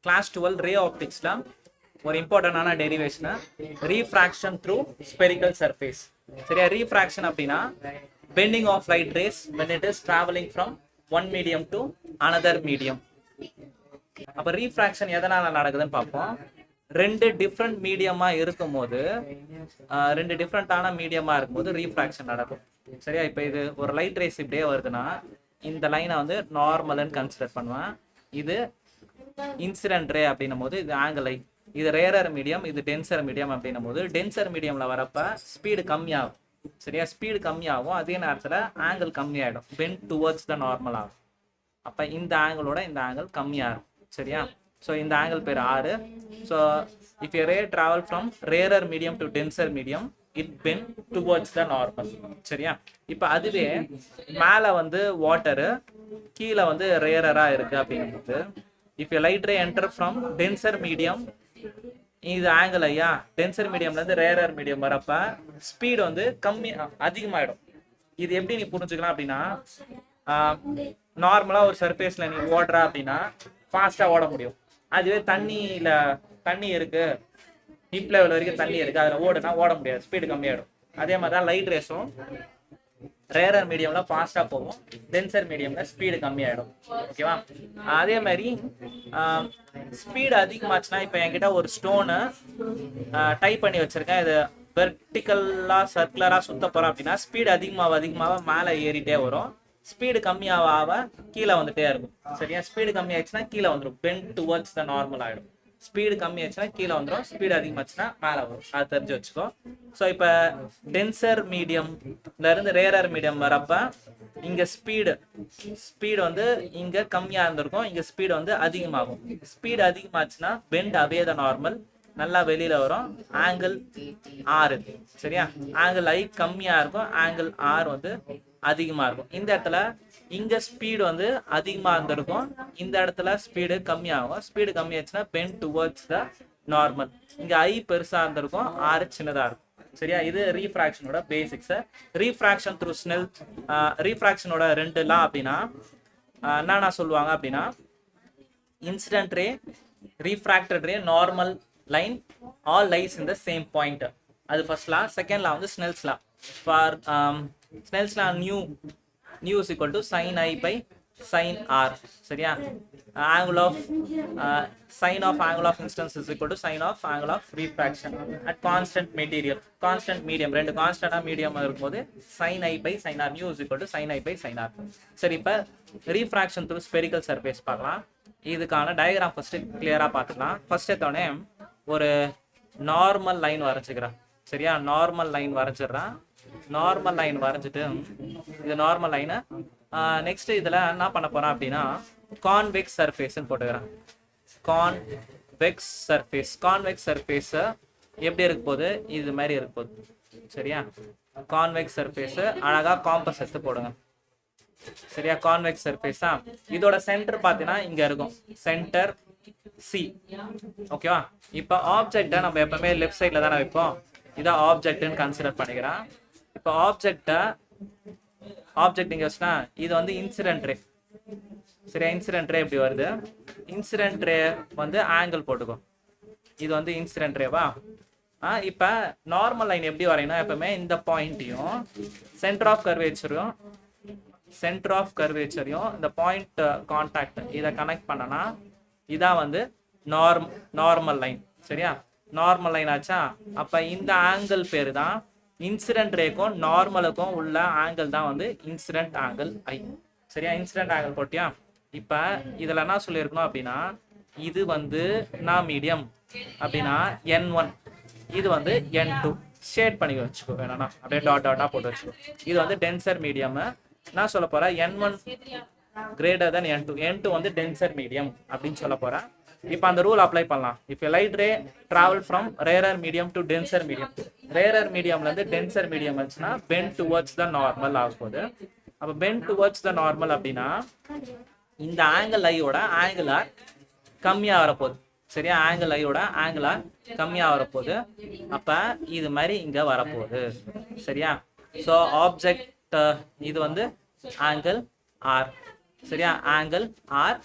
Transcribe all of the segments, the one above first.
Class 12 ரே ஆப்டிக்ஸ்ல ஒரு இம்பார்ட்டண்டான derivation refraction through spherical surface. சரியா, ரீஃப்ராக்ஷன் அப்படின்னா bending of light rays when it is traveling from one medium to another medium. அப்ப refraction எதனால நடக்குதுன்னு பார்ப்போம். ரெண்டு டிஃப்ரெண்ட் மீடியமா இருக்கும்போது ரெண்டு டிஃப்ரெண்டான மீடியமா இருக்கும்போது ரீஃப்ராக்ஷன் நடக்கும். சரியா, இப்போ இது ஒரு லைட் ரேஸ் இப்படியே வருதுன்னா இந்த லைனை வந்து நார்மல்னு கன்சிடர் பண்ணுவேன். இது இன்சிடென்ட் ரே அப்படின்னும் போது இது ஆங்கிள் லைட். இது ரேரர் மீடியம், இது டென்சர் மீடியம் அப்படின்னும் போது டென்சர் மீடியம்ல வரப்ப ஸ்பீடு கம்மியாகும். சரியா, ஸ்பீடு கம்மியாகும், அதே நேரத்தில் ஆங்கிள் கம்மியாயிடும், பெண்ட் டுவர்ட்ஸ் த நார்மல் ஆகும். அப்போ இந்த ஆங்கிளோட இந்த ஆங்கிள் கம்மியாகும். சரியா, ஸோ இந்த ஆங்கிள் பேர் ஆறு. So if a ray travel from rarer medium to denser medium it bend towards the normal. சரியா, இப்போ அதுவே மேலே வந்து வாட்டரு, கீழே வந்து ரேரராக இருக்கு அப்படிங்கும்போது if a light ray enter from denser medium, இது ஆங்கிள் ஐயா டென்சர் மீடியம்ல இருந்து ரேரர் மீடியம் வரப்ப ஸ்பீடு வந்து அதிகமாயிடும். இது எப்படி நீ புரிஞ்சுக்கலாம் அப்படின்னா, நார்மலா ஒரு சர்ஃபேஸ்ல நீ ஓடுற அப்படின்னா ஃபாஸ்டா ஓட முடியும். அதுவே தண்ணி இருக்கு, ஹிப் லெவல் வரைக்கும் தண்ணி இருக்கு, அதுல ஓடுனா ஓட முடியாது, ஸ்பீடு கம்மியாயிடும். அதே மாதிரி தான் லைட் ரேஸும் ரேரர் மீடியம்ல ஃபாஸ்டா போகும், டென்சர் மீடியம்ல ஸ்பீடு கம்மியாயிடும். ஓகேவா, அதே மாதிரி ஸ்பீடு அதிகமாச்சுன்னா இப்போ என்கிட்ட ஒரு ஸ்டோனு டைப் பண்ணி வச்சிருக்கேன், இது வெர்டிக்கலா சர்க்குலரா சுத்த போறோம் அப்படின்னா ஸ்பீடு அதிகமாக மேலே ஏறிட்டே வரும், ஸ்பீடு கம்மியாக கீழே வந்துட்டே இருக்கும். சரியா, ஸ்பீடு கம்மியாச்சுன்னா கீழே வந்துடும், பெண்ட் டுவர்ட்ஸ் த நார்மல் ஆயிடும். ஸ்பீடு கம்மியாச்சுன்னா கீழே வந்துடும், ஸ்பீடு அதிகமாச்சுன்னா மேலே வரும். அது தெரிஞ்சு வச்சுக்கோ. ஸோ இப்போ டென்சர் மீடியம்ல இருந்து ரேரர் மீடியம் வரப்ப இங்க ஸ்பீடு வந்து இங்க கம்மியா இருந்திருக்கும், இங்க ஸ்பீடு வந்து அதிகமாகும். ஸ்பீடு அதிகமாச்சுன்னா பெண்ட் அவே த நார்மல், நல்லா வெளியில வரும், ஆங்கிள் ஆர். சரியா, ஆங்கிள் ஐ கம்மியா இருக்கும், ஆங்கிள் ஆர் வந்து அதிகமா இருக்கும். இந்த இடத்துல இங்க ஸ்பீடு வந்து அதிகமா இருந்திருக்கும், இந்த இடத்துல ஸ்பீடு கம்மியாகும். ஸ்பீடு கம்மியாச்சுன்னா பெண்ட் டுவர்ட்ஸ் த நார்மல். இங்க ஐ பெருசா இருந்திருக்கும், ஆர் சின்னதா இருக்கும். சரியா, இது ரீஃப்ராக்ஷனோட பேசிக்ஸ். ரீஃப்ராக்ஷன் த்ரூ ஸ்னெல், ரீஃப்ராக்ஷனோட ரெண்டு லா அப்படின்னா என்னன்னா சொல்லுவாங்க அப்படின்னா, incident ray, refracted ray, normal line all lies in the same point. அது ஃபர்ஸ்ட் லா. செகண்ட் லா வந்து Snell's law. For Snell's law mu is equal to sine I by sine R. சரியா, angle of sine of angle of incidence is equal to sine of angle of refraction at constant material, constant medium. ரெண்டு கான்ஸ்டன்டா medium இருக்கும்போது sin i by sin r, nu is equal to sin i by sin r. சரி, இப்போ refraction through spherical surface பார்க்கலாம். இதுக்கான diagram first கிளியரா பார்த்துக்கலாம். First எடுத்தோடனே ஒரு நார்மல் லைன் வரைஞ்சிக்கிறேன். சரியா, நார்மல் லைன் வரைஞ்சிடுறேன். நார்மல் லைன் வரைஞ்சிட்டு இது நார்மல் லைனு. நெக்ஸ்ட் இதுல என்ன பண்ண போறேன் அப்படின்னா கான்வெக்ஸ் சர்ஃபேஸ்ன்னு போட்டுக்கிறேன். கான்வெக்ஸ் சர்ஃபேஸ் எப்படி இருக்க போகுது, இது மாதிரி இருக்க போகுது. சரியா, கான்வெக்ஸ் சர்ஃபேஸ் அழகா காம்பஸ் எடுத்து போடுங்க. சரியா, கான்வெக்ஸ் சர்ஃபேஸா இதோட சென்டர் பார்த்தீங்கன்னா இங்க இருக்கும், சென்டர் சி. ஓகேவா, இப்போ ஆப்ஜெக்டை நம்ம எப்பவுமே லெஃப்ட் சைட்ல தானே வைப்போம், இதான் ஆப்ஜெக்ட்னு கன்சிடர் பண்ணிக்கிறேன். இப்போ ஆப்ஜெக்ட் இங்க வச்சுனா இது வந்து இன்சிடென்ட் ரே. சரியா, இன்சிடென்ட் ரே எப்படி வருது, இன்சிடென்ட் ரே வந்து ஆங்கிள் போட்டுக்கோ, இது வந்து இன்சிடென்ட் ரேவா. இப்போ நார்மல் லைன் எப்படி வரையணும், எப்பவுமே இந்த பாயிண்ட்டையும் சென்டர் ஆஃப் கர்வேச்சரையும் இந்த பாயிண்ட் கான்டாக்ட் இதை கனெக்ட் பண்ணனா இதான் வந்து நார்மல் லைன். சரியா, நார்மல் லைன் ஆச்சா. அப்ப இந்த ஆங்கிள் பேரு தான் இன்சிடென்ட் ரேக்கும் நார்மலுக்கும் உள்ள ஆங்கிள் தான் வந்து இன்சிடென்ட் ஆங்கிள் ஐ. சரியா, இன்சிடென்ட் ஆங்கிள் போட்டியா. இப்ப இதுல என்ன சொல்லியிருக்கணும் அப்படின்னா, இது வந்து நான் மீடியம் அப்படின்னா n1, இது வந்து n2. ஷேட் பண்ணி வச்சுக்கோ, வேணா அப்படியே டாட்டா போட்டு வச்சுக்கோ. இது வந்து டென்சர் மீடியம். நான் சொல்ல போறேன் n1 greater than n2. n2 வந்து டென்சர் மீடியம் அப்படின்னு சொல்ல போறேன். இப்போ அந்த ரூல் அப்ளை பண்ணலாம். இப்போ light ray travel from rarer medium to denser medium, rarer மீடியம்ல இருந்து டென்சர் மீடியம் வந்துச்சுன்னா பெண்ட் டுவர்ட்ஸ் த நார்மல் ஆகும் போது. அப்போ பெண்ட் டுவர்ட்ஸ் த நார்மல் அப்படின்னா இந்த ஆங்கிள் ஐயோட ஆங்கிள் ஆர் கம்மியா வரப்போகுது. சரியா, ஆங்கிள் ஐயோட ஆங்கிள் ஆர் கம்மியா வரப்போகுது. அப்ப இது மாதிரி இங்க வரப்போகுது. சரியா, ஸோ ஆப்ஜெக்ட் இது வந்து ஆங்கிள் ஆர். சரியா, ஆங்கிள் ஆர்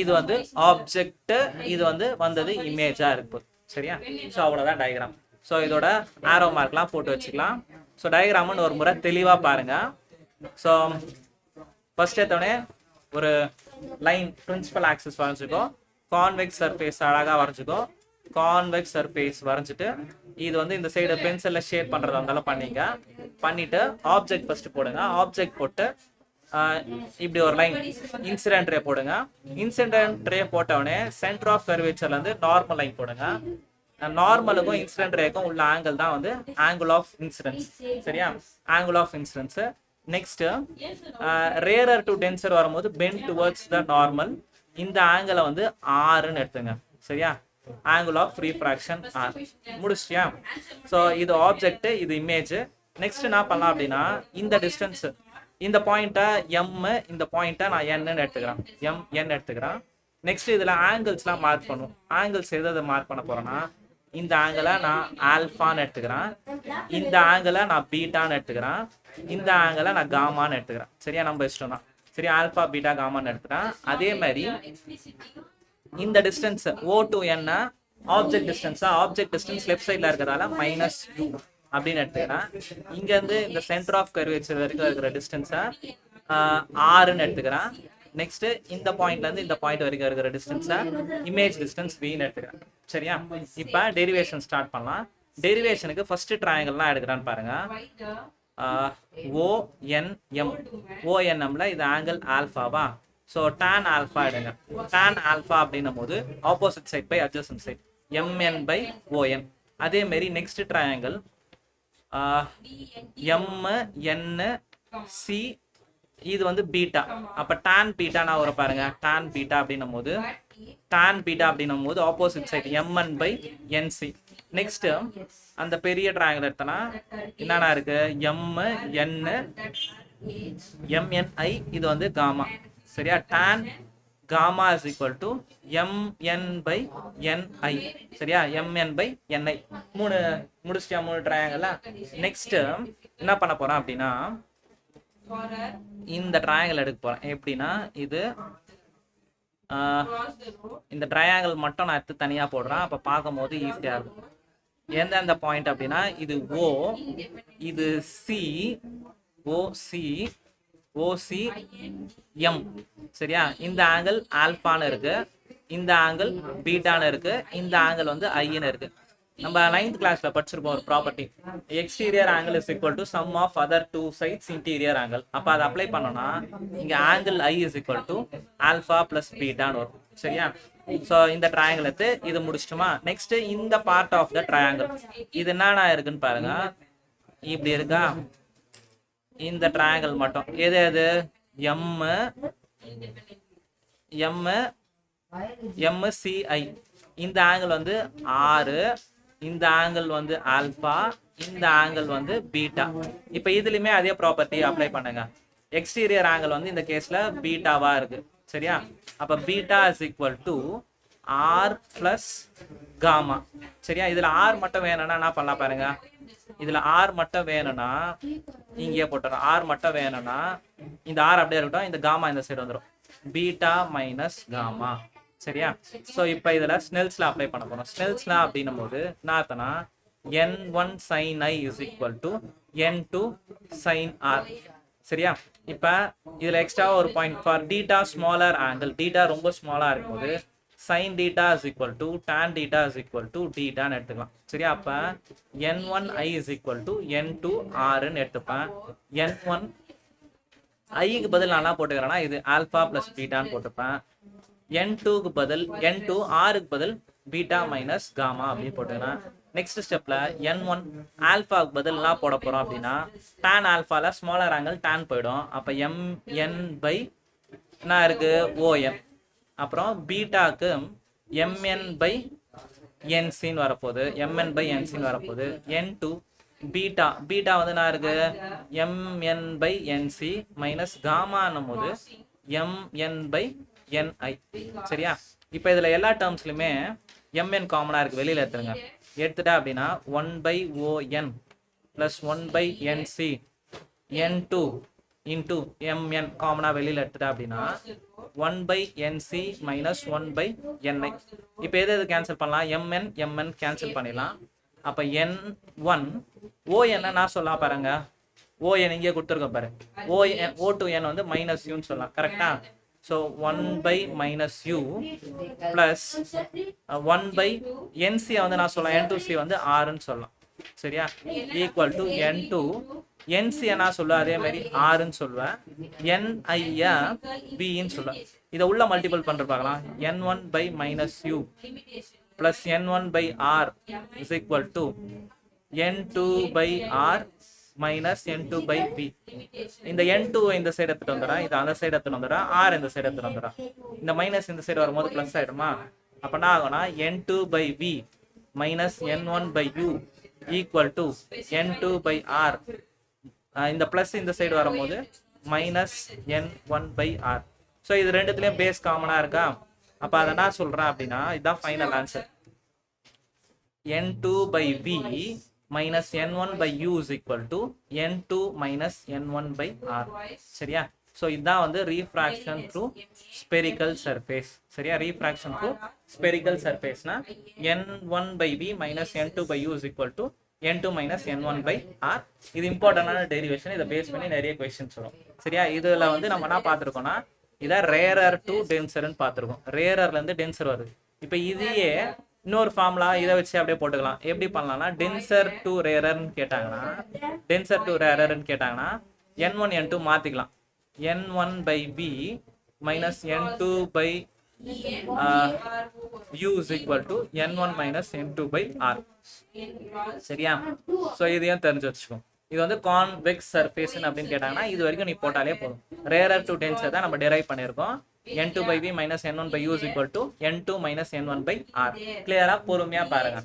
இது வந்து ஆப்ஜெக்ட், இது வந்து வந்தது இமேஜா இருக்கு. சரியா? ஸோ அவ்வளோதான் டயக்ராம். ஸோ இதோட ஆரோ மார்க்லாம் போட்டு வச்சுக்கலாம். ஸோ டயக்ராம்னு ஒரு முறை தெளிவாக பாருங்க. ஸோ ஃபர்ஸ்ட் எடுத்தோடனே ஒரு லைன் பிரின்சிபல் ஆக்சிஸ் வரைஞ்சிக்கோ, கான்வெக்ஸ் சர்ஃபேஸ் அழகாக வரைஞ்சிக்கோ. கான்வெக்ஸ் சர்ஃபேஸ் வரைஞ்சிட்டு இது வந்து இந்த சைடு பென்சிலில் ஷேட் பண்ணுறதா இருந்தாலும் பண்ணிங்க. பண்ணிட்டு ஆப்ஜெக்ட் ஃபர்ஸ்ட் போடுங்க. ஆப்ஜெக்ட் போட்டு இப்படி ஒரு லைன் இன்சிடென்ட் ரே போடுங்க. இன்சிடென்ட் ரே போட்டவுடனே சென்டர் ஆஃப் கர்வேச்சர்ல இருந்து நார்மல் லைன் போடுங்க. நார்மலுக்கும் இன்சிடென்ட் ரேக்கும் உள்ள ஆங்கிள் தான் வந்து ஆங்கிள் ஆஃப் இன்சிடென்ஸ். சரியா? Angle of incidence. Next rarer to denser வரும்போது பெண்ட் டுவர்ட்ஸ் த நார்மல். இந்த ஆங்கிளை வந்து ஆர்ன்னு எடுத்துங்க. சரியா? Angle of refraction r. முடிச்சிட்டியா? ஸோ இது ஆப்ஜெக்ட், இது இமேஜ். நெக்ஸ்ட் என்ன பண்ணலாம் அப்படின்னா, இந்த டிஸ்டன்ஸ், இந்த பாயிண்ட்டை எம், இந்த பாயிண்ட்டை நான் என்னன்னு எடுத்துக்கிறேன், என் எடுத்துக்கிறேன். நெக்ஸ்ட் இதில் ஆங்கிள்ஸ்லாம் மார்க் பண்ணும். ஆங்கிள்ஸ் எதை மார்க் பண்ண போகிறேன்னா, இந்த ஆங்கிளை நான் ஆல்ஃபான்னு எடுத்துக்கிறேன், இந்த ஆங்கிளை நான் பீட்டான்னு எடுத்துக்கிறேன், இந்த ஆங்கிளை நான் காமான்னு எடுத்துக்கிறேன். சரியா? நம்ம இஷ்டம் தான். சரி, ஆல்ஃபா பீட்டா காமான்னு எடுத்துக்கிறேன். அதே மாதிரி இந்த distance O to N object டிஸ்டன்ஸா, ஆப்ஜெக்ட் டிஸ்டன்ஸ் லெஃப்ட் சைடில் இருக்கிறதால -2 அப்படின்னு எடுத்துக்கிறேன். இங்கேருந்து இந்த சென்டர் ஆஃப் கர்வேச்சர் வரைக்கும் இருக்கிற டிஸ்டன்ஸை ஆர்ன்னு எடுத்துக்கிறேன். நெக்ஸ்ட் இந்த பாயிண்ட்லேருந்து இந்த பாயிண்ட் வரைக்கும் இருக்கிற டிஸ்டன்ஸை இமேஜ் டிஸ்டன்ஸ் வின்னு எடுத்துக்கிறேன். சரியா? இப்போ டெரிவேஷன் ஸ்டார்ட் பண்ணலாம். டெரிவேஷனுக்கு ஃபர்ஸ்ட் ட்ரையாங்கிள்லாம் எடுக்கிறான்னு பாருங்க. ONM. ONMல இது ஆங்கிள் ஆல்ஃபாவா? ஸோ tan ஆல்ஃபா எடுங்க. tan ஆல்ஃபா அப்படின்னும் போது opposite side by adjacent side MN/ON. அதே மாதிரி நெக்ஸ்ட் ட்ரையாங்கிள் MNC, இது வந்து பீட்டா. அப்போ tan பீட்டா நான் வர பாருங்க. tan பீட்டா அப்படின்னும் போது ஆப்போசிட் சைட் MN/NC. நெக்ஸ்ட் அந்த பெரிய ட்ரையாங்கிள் எடுத்தனா என்னன்னா இருக்கு, MNI, இது வந்து காமா. சரியா? tan gamma is equal to MN/NI. சரியா? MN/NI. முடிச்சிட்டியா? 3 ட்ரையாங்கிள். நெக்ஸ்ட் என்ன பண்ண போறோம் அப்படின்னா, இந்த ட்ரையாங்கிள் எடுக்க போறேன். எப்படின்னா, இது இந்த ட்ரையாங்கிள் மட்டும் நான் எடுத்து தனியா போடுறேன். அப்ப பார்க்கும் போது ஈஸியா இருக்கும். எந்தெந்த பாயிண்ட் அப்படின்னா, இது O, இது C, OCM. சரியா? இந்த ஆங்கிள் ஆல்பான்னு இருக்கு, இந்த ஆங்கிள் பீட்டான்னு இருக்கு, இந்த ஆங்கிள் வந்து ஐன்னு இருக்கு. நம்ம 9th கிளாஸ்ல படிச்சிருப்போம் ஒரு property, exterior angle is equal to sum of other 2 sides interior angle. அப்போ அதை அப்ளை பண்ணோம்னா இங்க angle I is equal to alpha plus பீட்டான்னு வரும். சரியா? ஸோ இந்த ட்ரையாங்கிள் எடுத்து இது முடிச்சிட்டோமா? நெக்ஸ்ட் இந்த பார்ட் ஆஃப் த ட்ரையாங்கிள் இது என்னன்னா இருக்குன்னு பாருங்க. இப்படி இருக்கா? இந்த ட்ரையாங்கிள் மட்டும் எது MCI. இந்த ஆங்கிள் வந்து 6, இந்த ஆங்கிள் வந்து ஆல்பா, இந்த ஆங்கிள் வந்து பீட்டா. இப்போ இதுலயுமே அதே ப்ராப்பர்ட்டி அப்ளை பண்ணுங்க. எக்ஸ்டீரியர் ஆங்கிள் வந்து இந்த கேஸ்ல பீட்டாவா இருக்கு. சரியா? அப்ப beta is equal to R plus gamma. சரியா? இதுல R மட்டும் வேணும்னா என்ன பண்ணலாம் பாருங்க. இதுல R மட்டும் வேணும்னா இங்கே போட்டுறோம். R மட்டும் வேணும்னா இந்த R அப்படியே இருக்கட்டும், இந்த காமா இந்த சைடு வந்துடும். Beta minus gamma. சரியா? ஸோ இப்போ இதில் ஸ்னெல்ஸ்ல அப்ளை பண்ண போகிறோம். ஸ்னெல்ஸ்ல அப்படின்னும் போது என்னத்தனா N1 sin I is equal to N2 sin R. சரியா? இப்போ இதில் எக்ஸ்ட்ரா ஒரு point for theta smaller angle, theta ரொம்ப ஸ்மாலாக இருக்கும்போது sin theta is equal to tan theta is equal to thetaன்னு எடுத்துக்கலாம். சரியா? அப்போ N1I is equal to N2 Rன்னு எடுத்துப்பேன். N1 ஐக்கு பதில் நான் என்ன போட்டுக்கிறேன்னா இது ஆல்ஃபா பிளஸ் பீட்டான்னு போட்டுப்பேன். N2க்கு பதில் N2 Rக்கு பதில் பீட்டா மைனஸ் காமா அப்படின்னு போட்டுக்கிறேன். நெக்ஸ்ட் ஸ்டெப்ல N1 ஆல்ஃபாவுக்கு பதில் என்ன போட போறோம் அப்படின்னா tan ஆல்ஃபால ஸ்மாலர் ஆங்கிள் tan போயிடும். அப்போ MN/, என்ன இருக்கு, ON. அப்புறம் பீட்டாக்கு MN/NCன்னு வரப்போகுது, MN/NCன்னு வரப்போகுது. N2 பீட்டா வந்து என்ன இருக்கு, MN/NC மைனஸ் காமான்னும் போது MN/NI. சரியா? இப்போ இதுல எல்லா டேர்ம்ஸ்லையுமே MN காமனா இருக்கு, வெளியில எடுத்துருங்க. எடுத்துட்டா அப்படின்னா 1/ON plus 1/NC N2 into MN காமனா வெளியில எடுத்துட்டா அப்படின்னா 1 by nc minus 1 by ni. இப்போ எது கேன்சல் பண்ணலாம், mn கேன்சல் பண்ணிடலாம். அப்போ n1 on நான் சொல்லலாம் பாருங்க, on இங்கே கொடுத்துருக்க பாரு, o to n வந்து மைனஸ் யூன்னு சொல்லலாம். கரெக்டா? So 1 by minus u plus 1 by nc வந்து நான் சொல்லலாம் n2c வந்து ஆறுன்னு சொல்லலாம். சரியா? ஈக்குவல் டு n2 nc என்ன சொல்லுவேன், அதே மாதிரி ஆறுன்னு சொல்லுவேன், ni bன்னு சொல்லுவேன். இதை உள்ள மல்டிபிள் பண்ற பார்க்கலாம். n1 by minus u plus n1 by r is equal to n2 by r minus n2 by b. இந்த n2 இந்த சைடு எடுத்துட்டு வந்துடா, இது அந்த சைடு எடுத்துட்டு வந்துடா, r இந்த சைடு எடுத்துட்டு வந்துடா. இந்த மைனஸ் இந்த சைடு வரும்போது பிளஸ் ஆயிடுமா? அப்ப என்ன ஆகும்னா n2 by b minus n1 by u equal to n2 by r. இந்த பிளஸ் இந்த சைடு வரும்போது minus n1 by r. So இது ரெண்டுத்துலயும் பேஸ் காமனா இருக்கா? அப்ப அதை நான் சொல்றேன் அப்படின்னா இதுதான் final answer. n2 by v minus n1 by u is equal to n2 minus n1 by r. சரியா? ஸோ இதுதான் வந்து ரீஃப்ராக்ஷன் த்ரூ ஸ்பெரிக்கல் சர்ஃபேஸ். சரியா? ரீஃப்ராக்ஷன் த்ரூ ஸ்பெரிக்கல் சர்ஃபேஸ்னா n1 by v minus n2 by u is equal to n2 minus n1 by r. இது இம்பார்ட்டன்டான derivation. இதை base பண்ணி நிறைய கொஸ்டின்ஸ் வரும். சரியா? இதுல வந்து நம்ம என்ன பார்த்துருக்கோம்னா இதை ரேரர் டு டென்சர்னு பார்த்துருக்கோம். ரேரர்ல இருந்து டென்சர் வருது. இப்போ இதையே இன்னொரு ஃபார்முலா இதை வச்சு அப்படியே போட்டுக்கலாம். எப்படி பண்ணலாம்னா டென்சர் டு ரேரர்னு கேட்டாங்கன்னா n1 n2 மாத்திக்கலாம். n1 by b minus n2 by u is equal to n1 minus n2 by r. சரியா? ஸோ இதையும் தெரிஞ்சு வச்சுக்கோ. இது வந்து கான்வெக்ஸ் சர்ஃபேஸ் அப்படின்னு கேட்டாங்கன்னா இது வரைக்கும் நீ போட்டாலே போதும். ரேரர் டு டென்சர் தான் நம்ம டெரைவ் பண்ணியிருக்கோம். n2 by v minus n1 by u is equal to n2 minus n1 by r. கிளியரா பொறுமையா பாருங்க.